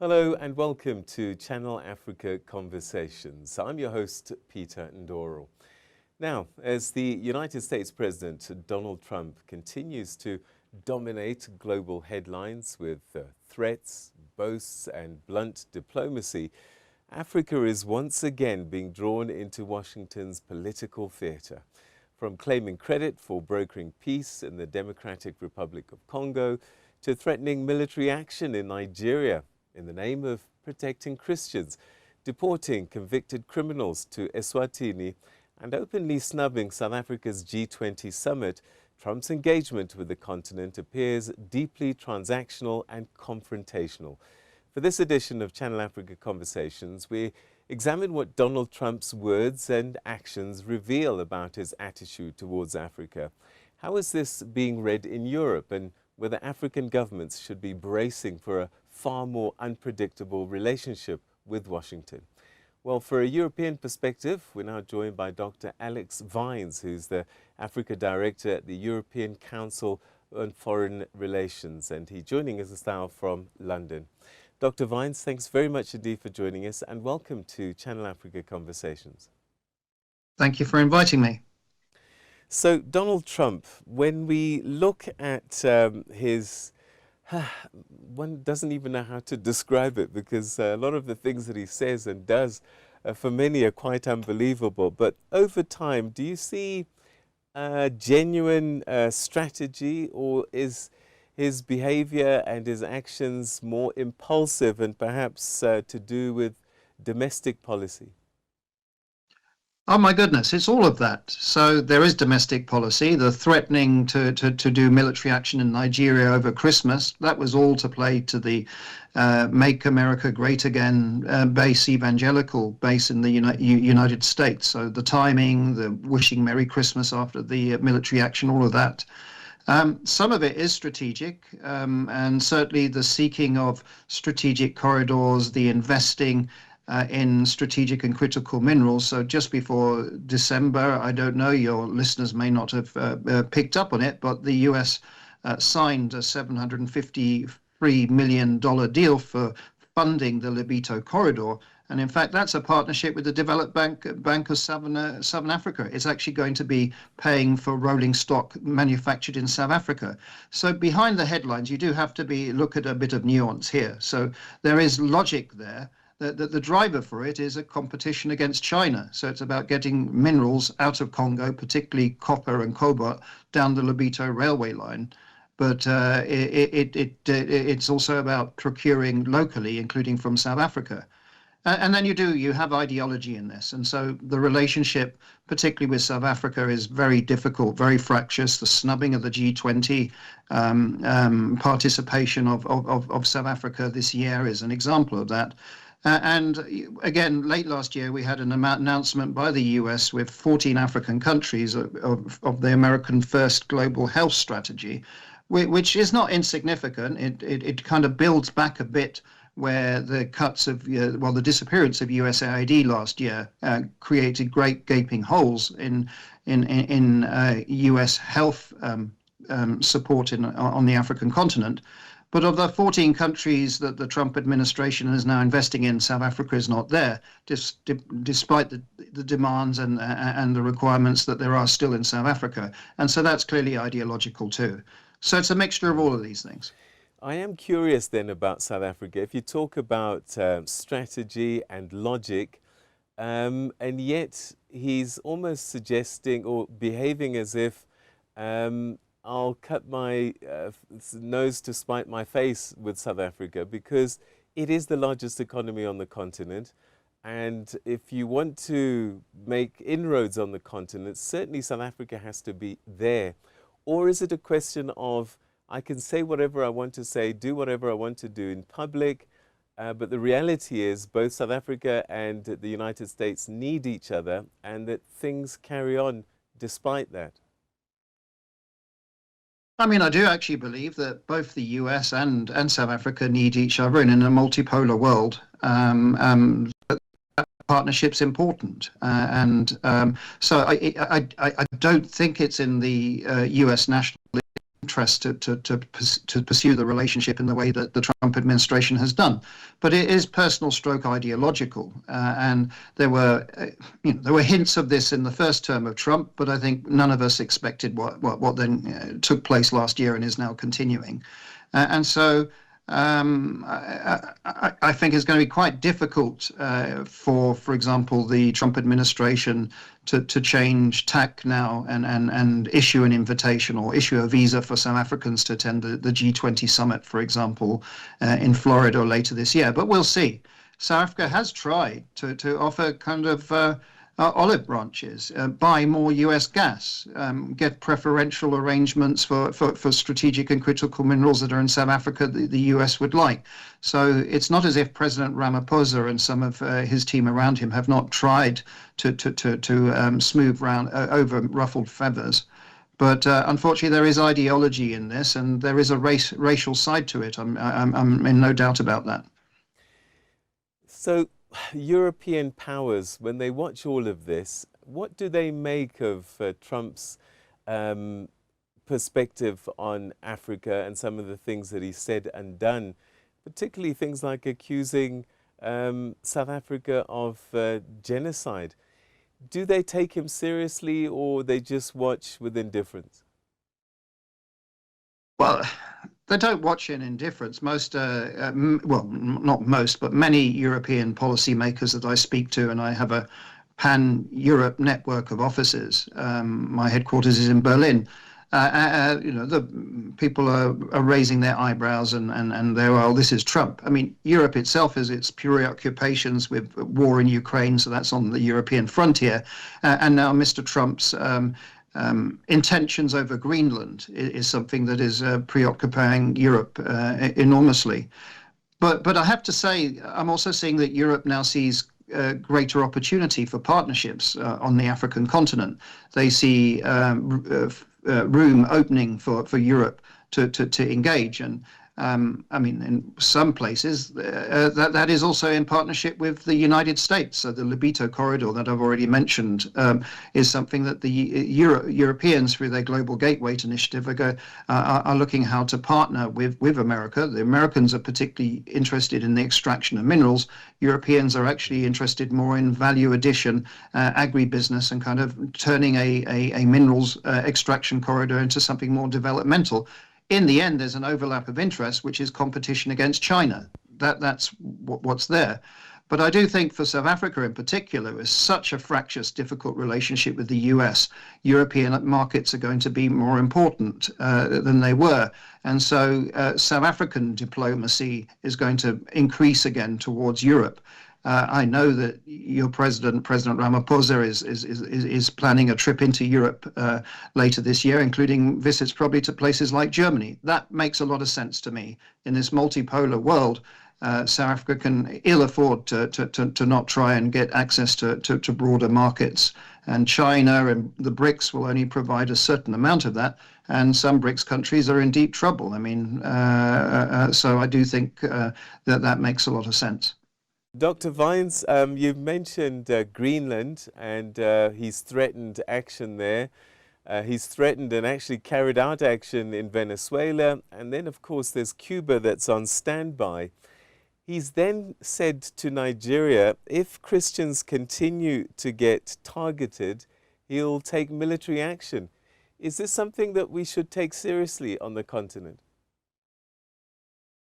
Hello and welcome to Channel Africa Conversations. I'm your host, Peter Ndoro. Now, as the United States President Donald Trump continues to dominate global headlines with threats, boasts and blunt diplomacy, Africa is once again being drawn into Washington's political theater. From claiming credit for brokering peace in the Democratic Republic of Congo to threatening military action in Nigeria in the name of protecting Christians, deporting convicted criminals to Eswatini, and openly snubbing South Africa's G20 summit, Trump's engagement with the continent appears deeply transactional and confrontational. For this edition of Channel Africa Conversations, we examine what Donald Trump's words and actions reveal about his attitude towards Africa. How is this being read in Europe, and whether African governments should be bracing for a far more unpredictable relationship with Washington? Well, for a European perspective, we're now joined by Dr. Alex Vines, who's the Africa Director at the European Council on Foreign Relations, and he's joining us now from London. Dr. Vines, thanks very much indeed for joining us, and welcome to Channel Africa Conversations. Thank you for inviting me. So, Donald Trump, when we look at his one doesn't even know how to describe it, because a lot of the things that he says and does for many are quite unbelievable. But over time, do you see a genuine strategy, or is his behavior and his actions more impulsive and perhaps to do with domestic policy? Oh my goodness, it's all of that. So there is domestic policy, the threatening to do military action in Nigeria over Christmas. That was all to play to the Make America Great Again base, evangelical base in the United States. So the timing, the wishing Merry Christmas after the military action, all of that. Some of it is strategic, and certainly the seeking of strategic corridors, the investing in strategic and critical minerals. So just before December, I don't know, your listeners may not have picked up on it, but the US signed a $753 million deal for funding the Lobito corridor. And in fact, that's a partnership with the Development Bank of Southern Africa. It's actually going to be paying for rolling stock manufactured in South Africa. So behind the headlines, you do have to look at a bit of nuance here. So there is logic there. The driver for it is a competition against China. So it's about getting minerals out of Congo, particularly copper and cobalt, down the Lobito railway line. But it's also about procuring locally, including from South Africa. And then you have ideology in this. And so the relationship, particularly with South Africa, is very difficult, very fractious. The snubbing of the G20 participation of South Africa this year is an example of that. And again, late last year, we had an announcement by the US with 14 African countries of the American First Global Health Strategy, which is not insignificant. It kind of builds back a bit where the cuts of, the disappearance of USAID last year created great gaping holes in US health support on the African continent. But of the 14 countries that the Trump administration is now investing in, South Africa is not there, despite the demands and the requirements that there are still in South Africa. And so that's clearly ideological too. So it's a mixture of all of these things. I am curious then about South Africa. If you talk about strategy and logic, and yet he's almost suggesting or behaving as if I'll cut my nose to spite my face with South Africa, because it is the largest economy on the continent. And if you want to make inroads on the continent, certainly South Africa has to be there. Or is it a question of, I can say whatever I want to say, do whatever I want to do in public, but the reality is both South Africa and the United States need each other, and that things carry on despite that? I mean, I do actually believe that both the US and South Africa need each other, and in a multipolar world, partnership's important. So I don't think it's in the US national interest to pursue the relationship in the way that the Trump administration has done. But it is personal stroke ideological, and there were hints of this in the first term of Trump, but I think none of us expected what then took place last year and is now continuing, and so. I think it's going to be quite difficult for example, the Trump administration to change tack now and issue an invitation or issue a visa for South Africans to attend the G20 summit, for example, in Florida or later this year. But we'll see. South Africa has tried to offer kind of olive branches, buy more US gas, get preferential arrangements for strategic and critical minerals that are in South Africa that the US would like. So it's not as if President Ramaphosa and some of his team around him have not tried to smooth round over ruffled feathers. But unfortunately, there is ideology in this, and there is a racial side to it. I'm in no doubt about that. So European powers, when they watch all of this, what do they make of Trump's perspective on Africa and some of the things that he said and done, particularly things like accusing South Africa of genocide? Do they take him seriously, or they just watch with indifference? Well, they don't watch in indifference. Most, well, not most, but many European policymakers that I speak to, and I have a pan-Europe network of offices. My headquarters is in Berlin. The people are raising their eyebrows and they're, well, this is Trump. I mean, Europe itself has its preoccupations with war in Ukraine, so that's on the European frontier. And now Mr. Trump's intentions over Greenland is something that is preoccupying Europe enormously. But I have to say, I'm also seeing that Europe now sees greater opportunity for partnerships on the African continent. They see room opening for Europe to engage. And I mean, in some places, that is also in partnership with the United States. So the Lobito corridor that I've already mentioned is something that the Europeans, through their Global Gateway initiative, are looking how to partner with America. The Americans are particularly interested in the extraction of minerals. Europeans are actually interested more in value addition, agribusiness, and kind of turning a minerals extraction corridor into something more developmental. In the end, there's an overlap of interest, which is competition against China. That's what's there. But I do think for South Africa in particular, with such a fractious, difficult relationship with the US, European markets are going to be more important than they were. And so South African diplomacy is going to increase again towards Europe. I know that your President Ramaphosa, is planning a trip into Europe later this year, including visits probably to places like Germany. That makes a lot of sense to me. In this multipolar world, South Africa can ill afford to not try and get access to broader markets. And China and the BRICS will only provide a certain amount of that. And some BRICS countries are in deep trouble. I mean, so I do think that makes a lot of sense. Dr. Vines, you've mentioned Greenland, and he's threatened action there. He's threatened and actually carried out action in Venezuela. And then, of course, there's Cuba that's on standby. He's then said to Nigeria, if Christians continue to get targeted, he'll take military action. Is this something that we should take seriously on the continent?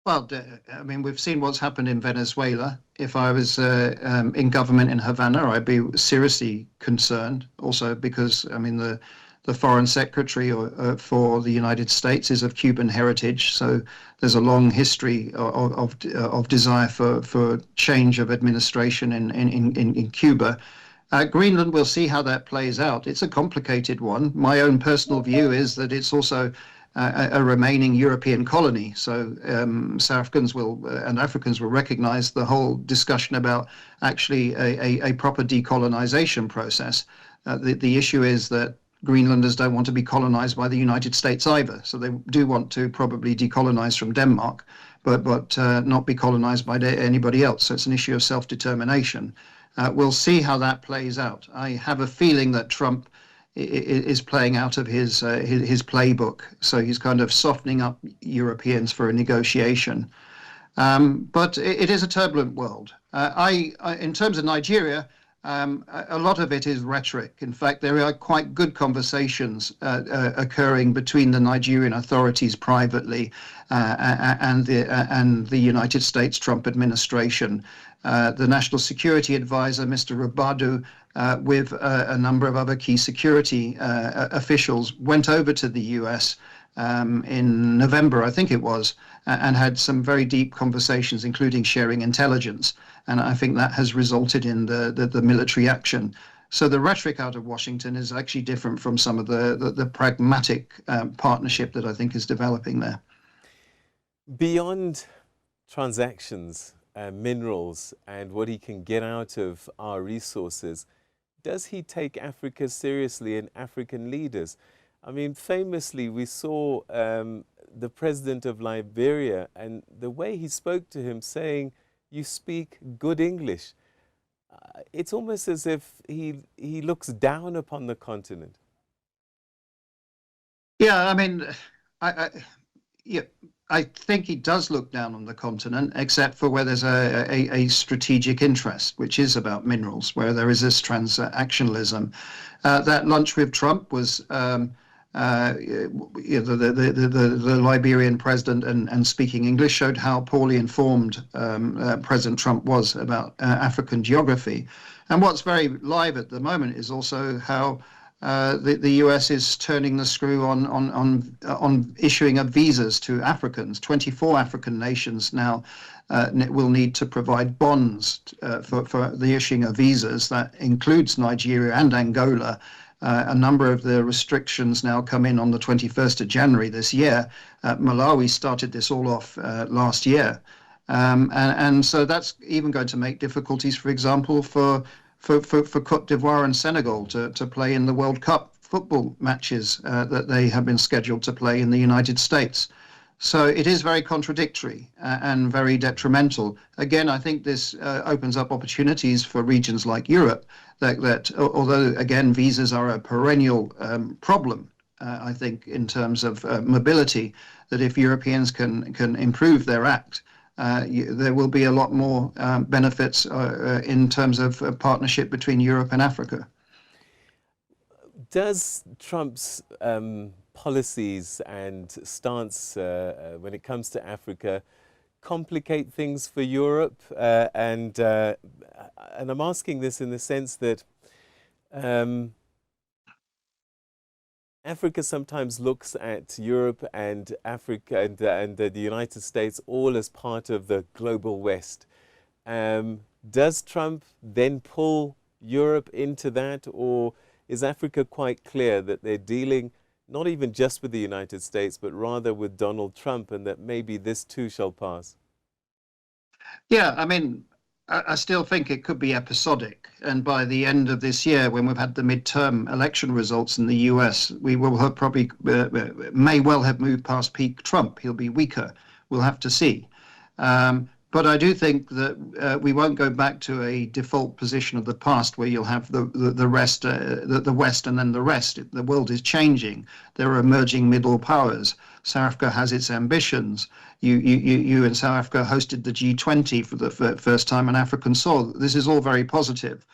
Well, I mean, we've seen what's happened in Venezuela. If I was in government in Havana, I'd be seriously concerned. Also, because I mean, the foreign secretary for the United States is of Cuban heritage, so there's a long history of desire for change of administration in Cuba. Greenland, we'll see how that plays out. It's a complicated one. My own personal view is that it's also a remaining European colony. So South Africans and Africans will recognize the whole discussion about actually a proper decolonization process. The issue is that Greenlanders don't want to be colonized by the United States either. So they do want to probably decolonize from Denmark, but not be colonized by anybody else. So it's an issue of self-determination. We'll see how that plays out. I have a feeling that Trump is playing out of his playbook. So he's kind of softening up Europeans for a negotiation. But it is a turbulent world. In terms of Nigeria, a lot of it is rhetoric. In fact, there are quite good conversations occurring between the Nigerian authorities privately and the United States Trump administration. The National Security Advisor, Mr. Rubadu, with a number of other key security officials, went over to the US in November, I think it was, and had some very deep conversations, including sharing intelligence. And I think that has resulted in the military action. So the rhetoric out of Washington is actually different from some of the pragmatic partnership that I think is developing there. Beyond transactions, minerals, and what he can get out of our resources, does he take Africa seriously and African leaders? I mean, famously, we saw the president of Liberia and the way he spoke to him saying, "You speak good English." It's almost as if he looks down upon the continent. Yeah, I mean, I think he does look down on the continent, except for where there's a strategic interest, which is about minerals, where there is this transactionalism. That lunch with Trump was the Liberian president and speaking English showed how poorly informed President Trump was about African geography. And what's very live at the moment is also how the US is turning the screw on issuing of visas to Africans. 24 African nations now will need to provide bonds for the issuing of visas. That includes Nigeria and Angola. A number of the restrictions now come in on the 21st of January this year. Malawi started this all off last year. And so that's even going to make difficulties, for example, for Cote d'Ivoire and Senegal to play in the World Cup football matches that they have been scheduled to play in the United States. So it is very contradictory and very detrimental. Again, I think this opens up opportunities for regions like Europe that although, again, visas are a perennial problem, I think, in terms of mobility, that if Europeans can improve their act, there will be a lot more benefits in terms of partnership between Europe and Africa. Does Trump's policies and stance when it comes to Africa complicate things for Europe? And I'm asking this in the sense that Africa sometimes looks at Europe and Africa and the United States all as part of the global West. Does Trump then pull Europe into that, or is Africa quite clear that they're dealing not even just with the United States, but rather with Donald Trump, and that maybe this too shall pass? Yeah, I mean, I still think it could be episodic. And by the end of this year, when we've had the midterm election results in the US, we will have probably, may well have moved past peak Trump. He'll be weaker. We'll have to see. But I do think that we won't go back to a default position of the past where you'll have the rest, the West and then the rest. The world is changing. There are emerging middle powers. South Africa has its ambitions. You in South Africa hosted the G20 for the first time on African soil. This is all very positive.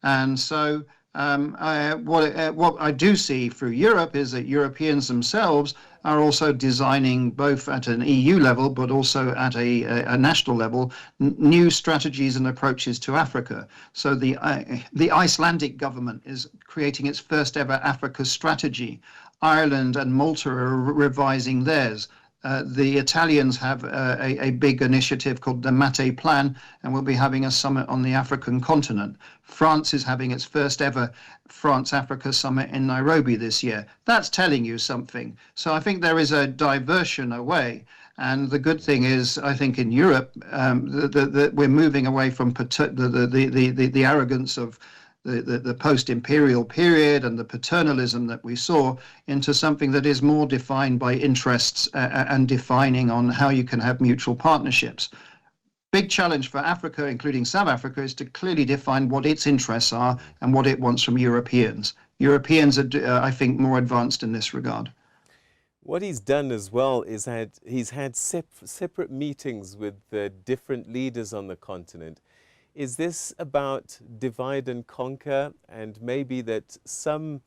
And so what I do see through Europe is that Europeans themselves are also designing, both at an EU level but also at a national level, new strategies and approaches to Africa. So the Icelandic government is creating its first ever Africa strategy. Ireland and Malta are revising theirs. The Italians have a big initiative called the Mate Plan, and we'll be having a summit on the African continent. France is having its first ever France-Africa summit in Nairobi this year. That's telling you something. So I think there is a diversion away. And the good thing is, I think in Europe, that we're moving away from the arrogance of the post-imperial period and the paternalism that we saw into something that is more defined by interests and defining on how you can have mutual partnerships. Big challenge for Africa, including South Africa, is to clearly define what its interests are and what it wants from Europeans. Europeans are, I think, more advanced in this regard. What he's done as well is that he's had separate meetings with the different leaders on the continent. Is this about divide and conquer, and maybe that some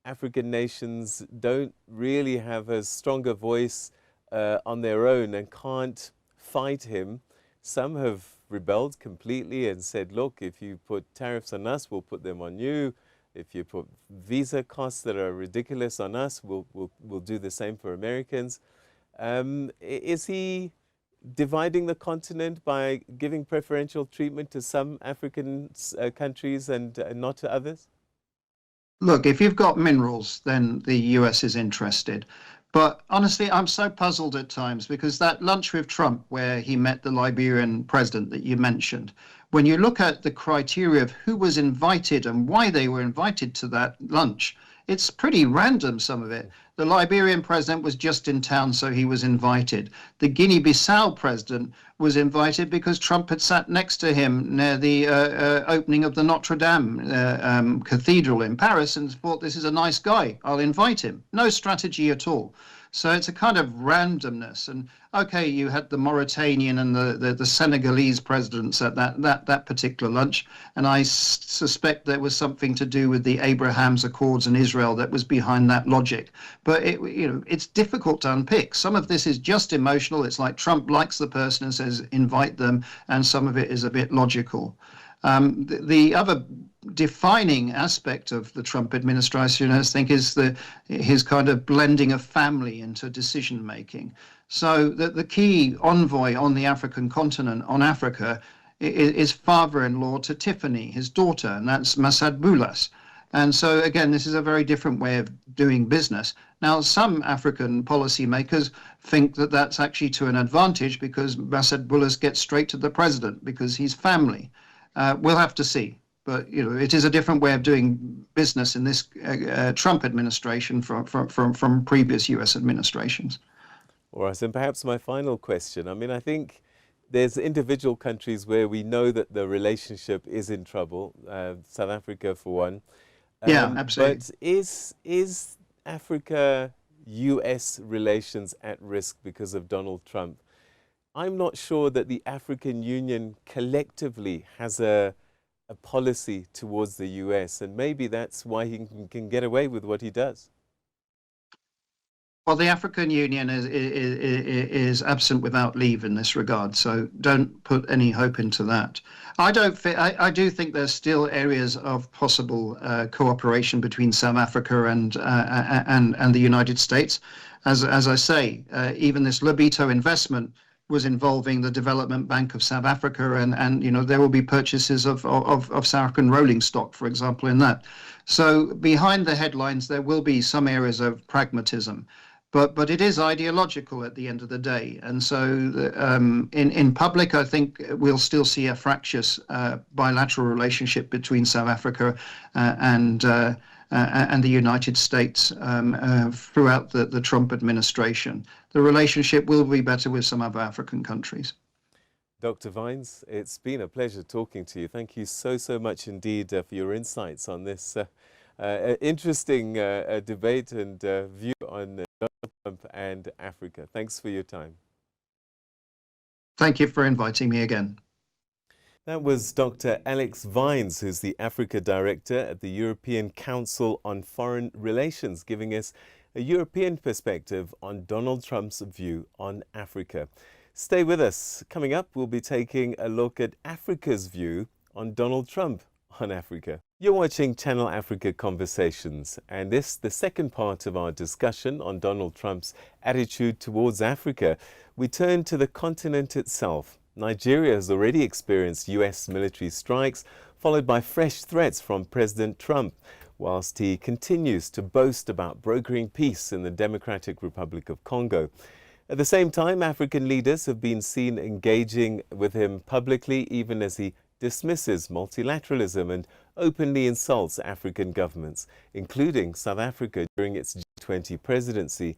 African nations don't really have a stronger voice on their own and can't fight him? Some have rebelled completely and said, look, if you put tariffs on us, we'll put them on you. If you put visa costs that are ridiculous on us, we'll do the same for Americans. Is he dividing the continent by giving preferential treatment to some African countries and not to others? Look, if you've got minerals, then the US is interested. But honestly, I'm so puzzled at times because that lunch with Trump, where he met the Liberian president that you mentioned, when you look at the criteria of who was invited and why they were invited to that lunch, it's pretty random, some of it. The Liberian president was just in town, so he was invited. The Guinea-Bissau president was invited because Trump had sat next to him near the opening of the Notre Dame Cathedral in Paris and thought, this is a nice guy, I'll invite him. No strategy at all. So it's a kind of randomness. And okay, you had the Mauritanian and the Senegalese presidents at that particular lunch, and I suspect there was something to do with the Abraham's Accords and Israel that was behind that logic. But it's difficult to unpick. Some of this is just emotional. It's like Trump likes the person and says invite them, and some of it is a bit logical. The other defining aspect of the Trump administration, I think, is his kind of blending of family into decision making. So the key envoy on the African continent, on Africa, is father-in-law to Tiffany, his daughter, and that's Masad Boulas. And so, again, this is a very different way of doing business. Now, some African policymakers think that that's actually to an advantage because Masad Boulas gets straight to the president because he's family. We'll have to see. But it is a different way of doing business in this Trump administration from previous U.S. administrations. All right, and perhaps my final question. I mean, I think there's individual countries where we know that the relationship is in trouble. South Africa, for one. Yeah, absolutely. But is Africa-U.S. relations at risk because of Donald Trump? I'm not sure that the African Union collectively has a policy towards the US, and maybe that's why he can get away with what he does. Well, the African Union is absent without leave in this regard, so don't put any hope into that. I do think there's still areas of possible cooperation between South Africa and the United States. As I say, even this Lobito investment was involving the Development Bank of South Africa, and there will be purchases of South African rolling stock, for example, in that. So behind the headlines, there will be some areas of pragmatism, but it is ideological at the end of the day. And so in public, I think we'll still see a fractious bilateral relationship between South Africa and the United States throughout the Trump administration. The relationship will be better with some other African countries. Dr. Vines, it's been a pleasure talking to you. Thank you so much indeed for your insights on this interesting debate and view on Donald Trump and Africa. Thanks for your time. Thank you for inviting me again. That was Dr. Alex Vines, who's the Africa Director at the European Council on Foreign Relations, giving us a European perspective on Donald Trump's view on Africa. Stay with us. Coming up, we'll be taking a look at Africa's view on Donald Trump on Africa. You're watching Channel Africa Conversations, and this the second part of our discussion on Donald Trump's attitude towards Africa. We turn to the continent itself. Nigeria has already experienced US military strikes, followed by fresh threats from President Trump, whilst he continues to boast about brokering peace in the Democratic Republic of Congo. At the same time, African leaders have been seen engaging with him publicly, even as he dismisses multilateralism and openly insults African governments, including South Africa during its G20 presidency.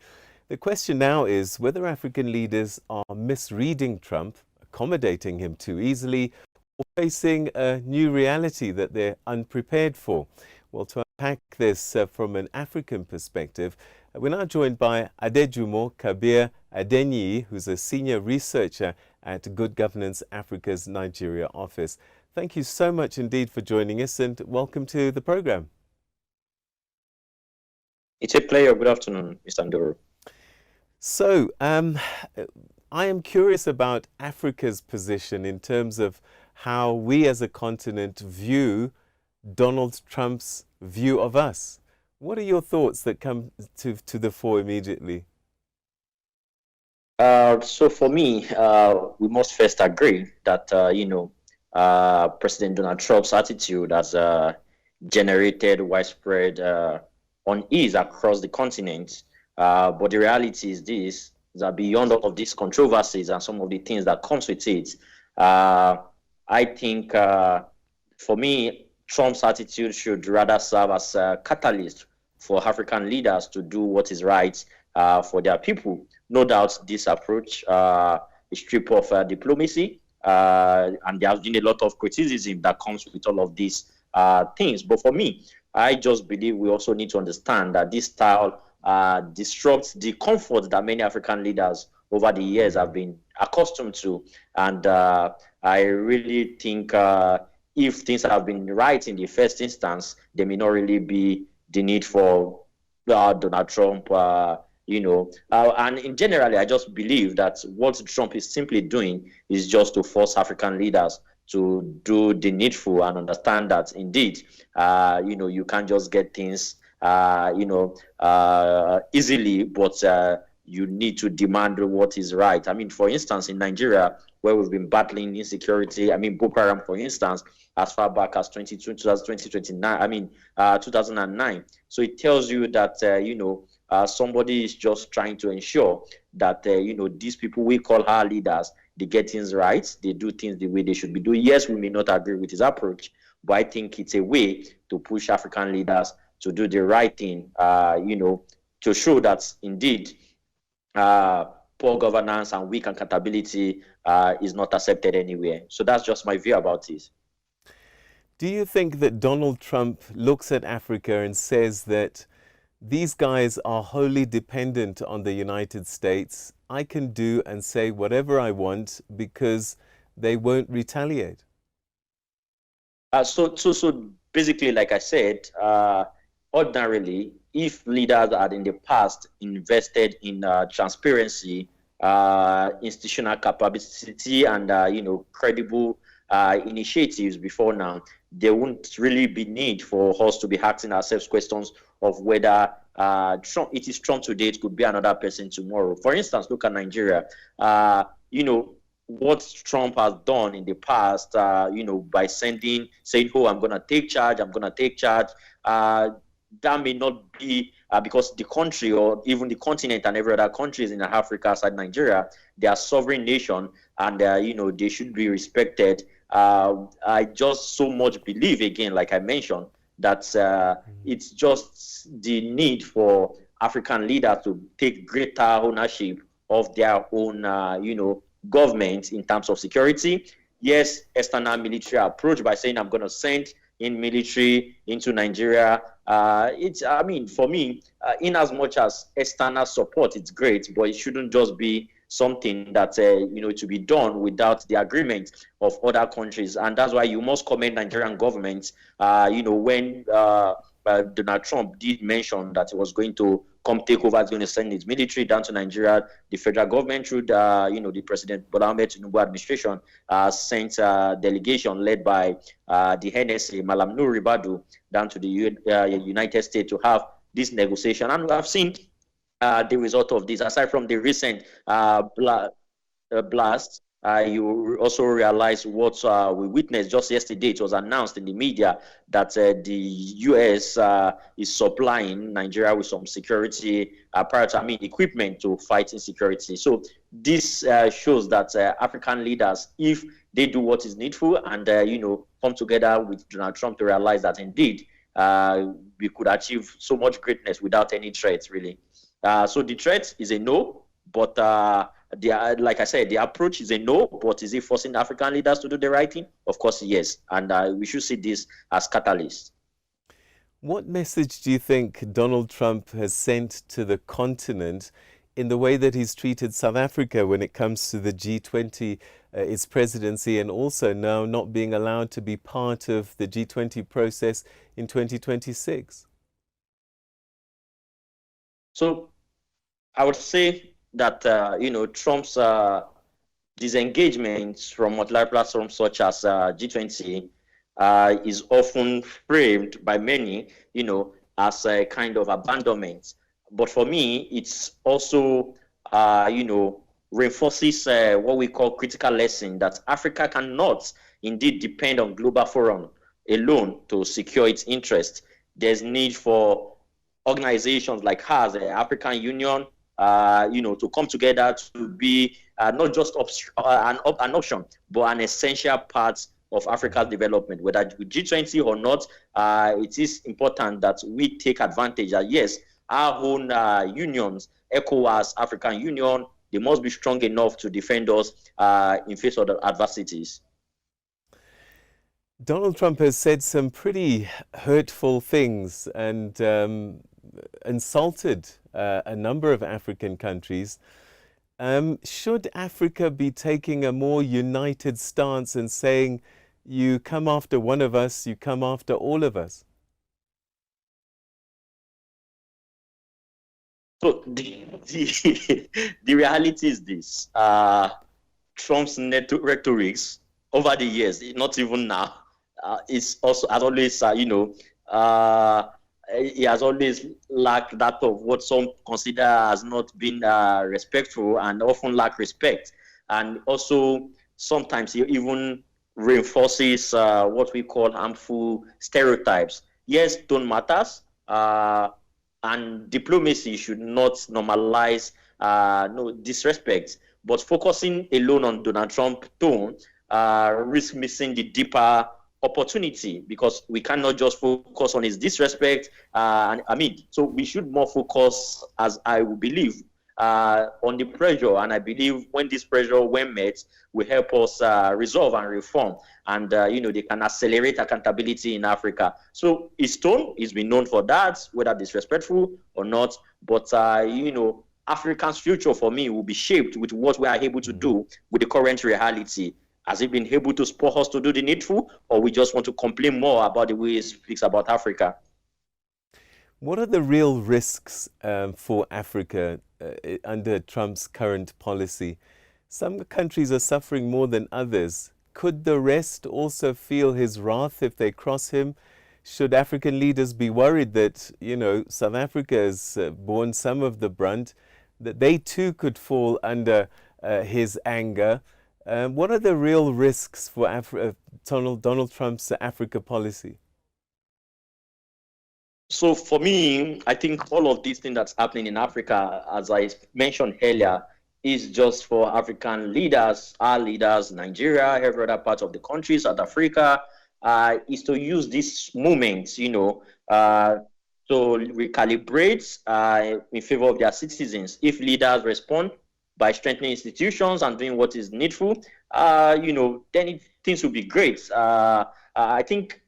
The question now is whether African leaders are misreading Trump, accommodating him too easily, or facing a new reality that they're unprepared for. Well, to unpack this from an African perspective, we're now joined by Adejumo Kabir Adenyi, who's a senior researcher at Good Governance Africa's Nigeria office. Thank you so much indeed for joining us, and welcome to the program. It's a pleasure. Good afternoon, Mr. Ndoro. So, I am curious about Africa's position in terms of how we as a continent view Donald Trump's view of us. What are your thoughts that come to the fore immediately? So for me, we must first agree that, President Donald Trump's attitude has generated widespread unease across the continent. But the reality is this, that beyond all of these controversies and some of the things that comes with it, I think for me, Trump's attitude should rather serve as a catalyst for African leaders to do what is right for their people. No doubt this approach is stripped of diplomacy, and there has been a lot of criticism that comes with all of these things. But for me, I just believe we also need to understand that this style disrupts the comfort that many African leaders over the years have been accustomed to. And I really think if things have been right in the first instance, there may not really be the need for Donald Trump, and in general, I just believe that what Trump is simply doing is just to force African leaders to do the needful and understand that indeed, you can't just get things, easily, but you need to demand what is right. I mean, for instance, in Nigeria, where we've been battling insecurity, Boko Haram, for instance, as far back as 2009. So it tells you that, somebody is just trying to ensure that, these people we call our leaders, they get things right, they do things the way they should be doing. Yes, we may not agree with his approach, but I think it's a way to push African leaders to do the right thing, to show that indeed poor governance and weak accountability is not accepted anywhere. So that's just my view about this. Do you think that Donald Trump looks at Africa and says that these guys are wholly dependent on the United States? I can do and say whatever I want because they won't retaliate? So basically, like I said, ordinarily, if leaders had in the past invested in transparency, institutional capacity, and credible initiatives before now, there wouldn't really be need for us to be asking ourselves questions of whether it is Trump today, it could be another person tomorrow. For instance, look at Nigeria. What Trump has done in the past, by saying, oh, I'm going to take charge, that may not be because the country or even the continent and every other countries in Africa outside Nigeria, they are sovereign nation, and they should be respected. I just so much believe, again, like I mentioned, that it's just the need for African leaders to take greater ownership of their own, government in terms of security. Yes, external military approach by saying I'm going to send in military into Nigeria. For me, in as much as external support, it's great, but it shouldn't just be something that, to be done without the agreement of other countries. And that's why you must commend Nigerian government, when Donald Trump did mention that he was going to come take over, he's going to send his military down to Nigeria. The federal government, through the President Bola Ahmed Tinubu administration, sent a delegation led by the NSA, Malam Nuri Badu, down to the United States to have this negotiation. And we have seen the result of this. Aside from the recent blast, you also realize what we witnessed just yesterday. It was announced in the media that the U.S. is supplying Nigeria with some security equipment to fight insecurity. So this shows that African leaders, if they do what is needful and come together with Donald Trump to realize that indeed we could achieve so much greatness without any threats, really. So the threat is a no, but like I said, the approach is a no, but is it forcing African leaders to do the right thing? Of course, yes. And we should see this as catalyst. What message do you think Donald Trump has sent to the continent in the way that he's treated South Africa when it comes to the G20, its presidency, and also now not being allowed to be part of the G20 process in 2026? So I would say that, Trump's disengagement from multilateral platforms such as G20 is often framed by many, as a kind of abandonment. But for me, it's also, reinforces what we call critical lesson that Africa cannot indeed depend on global forum alone to secure its interest. There's need for organizations like ours, the African Union, to come together to be not just an option, but an essential part of Africa's development. Whether with G20 or not, it is important that we take advantage that, yes, our own unions, ECOWAS, African Union, they must be strong enough to defend us in face of the adversities. Donald Trump has said some pretty hurtful things and insulted a number of African countries. Should Africa be taking a more united stance and saying, you come after one of us, you come after all of us? So the reality is this. Trump's rhetorics over the years, not even now, is also has always, he has always lacked that of what some consider as not being respectful and often lack respect. And also sometimes he even reinforces what we call harmful stereotypes. Yes, tone matters, and diplomacy should not normalize disrespect. But focusing alone on Donald Trump's tone risk missing the deeper opportunity, because we cannot just focus on his disrespect. So we should more focus, as I would believe, on the pressure. And I believe when this pressure, when met, will help us resolve and reform. And, they can accelerate accountability in Africa. So his tone, he's been known for that, whether disrespectful or not. But, Africa's future for me will be shaped with what we are able to do with the current reality. Has he been able to spur us to do the needful, or we just want to complain more about the way he speaks about Africa? What are the real risks for Africa under Trump's current policy? Some countries are suffering more than others. Could the rest also feel his wrath if they cross him? Should African leaders be worried that, South Africa has borne some of the brunt, that they too could fall under his anger? What are the real risks for Donald Trump's Africa policy? So for me, I think all of these things that's happening in Africa, as I mentioned earlier, is just for African leaders, our leaders, Nigeria, every other part of the country, South Africa, is to use this moment, to recalibrate in favor of their citizens. If leaders respond by strengthening institutions and doing what is needful, then things will be great. I think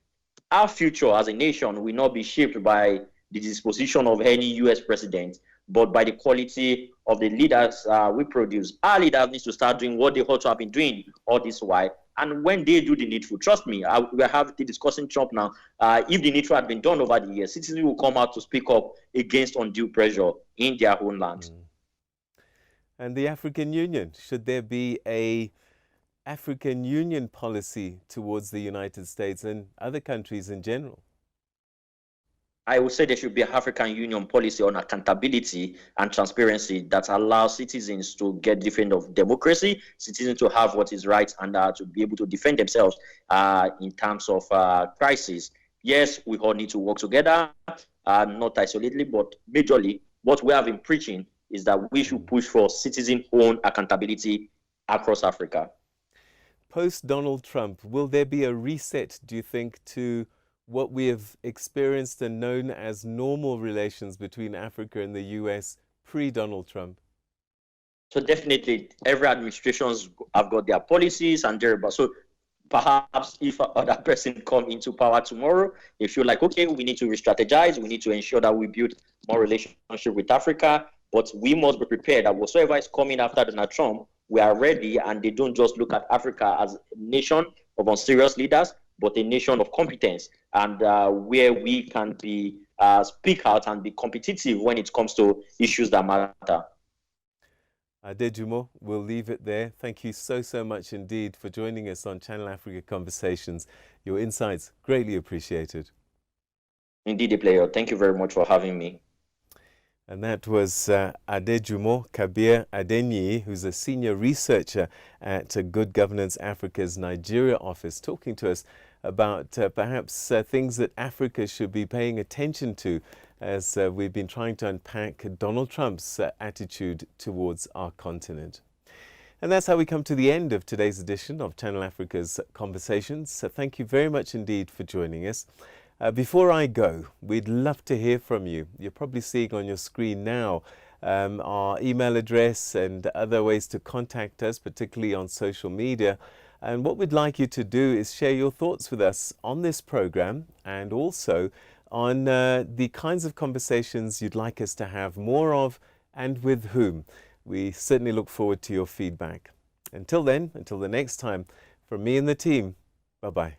our future as a nation will not be shaped by the disposition of any U.S. president, but by the quality of the leaders we produce. Our leaders need to start doing what they ought to have been doing all this while. And when they do the needful, trust me, we're having discussing Trump now. If the needful had been done over the years, citizens will come out to speak up against undue pressure in their own land. And the African Union, should there be a African Union policy towards the United States and other countries in general? I would say there should be an African Union policy on accountability and transparency that allows citizens to get defend of democracy, citizens to have what is right, and to be able to defend themselves in terms of crisis. Yes, we all need to work together, not isolatedly, but majorly. What we have been preaching is that we should push for citizen-owned accountability across Africa. Post Donald Trump, will there be a reset, do you think, to what we have experienced and known as normal relations between Africa and the US pre-Donald Trump? So definitely, every administrations have got their policies and their, so perhaps if other person come into power tomorrow, they feel like, okay, we need to re-strategize, we need to ensure that we build more relationship with Africa, but we must be prepared that whatsoever is coming after Donald Trump, we are ready, and they don't just look at Africa as a nation of unserious leaders, but a nation of competence, and where we can be speak out and be competitive when it comes to issues that matter. Adejumo, we'll leave it there. Thank you so much indeed for joining us on Channel Africa Conversations. Your insights greatly appreciated. Indeed, a pleasure. Thank you very much for having me. And that was Adejumo Kabir Adenyi, who's a senior researcher at Good Governance Africa's Nigeria office, talking to us about perhaps things that Africa should be paying attention to as we've been trying to unpack Donald Trump's attitude towards our continent. And that's how we come to the end of today's edition of Channel Africa's Conversations. So thank you very much indeed for joining us. Before I go, we'd love to hear from you. You're probably seeing on your screen now our email address and other ways to contact us, particularly on social media. And what we'd like you to do is share your thoughts with us on this program and also on the kinds of conversations you'd like us to have more of and with whom. We certainly look forward to your feedback. Until then, until the next time, from me and the team, bye-bye.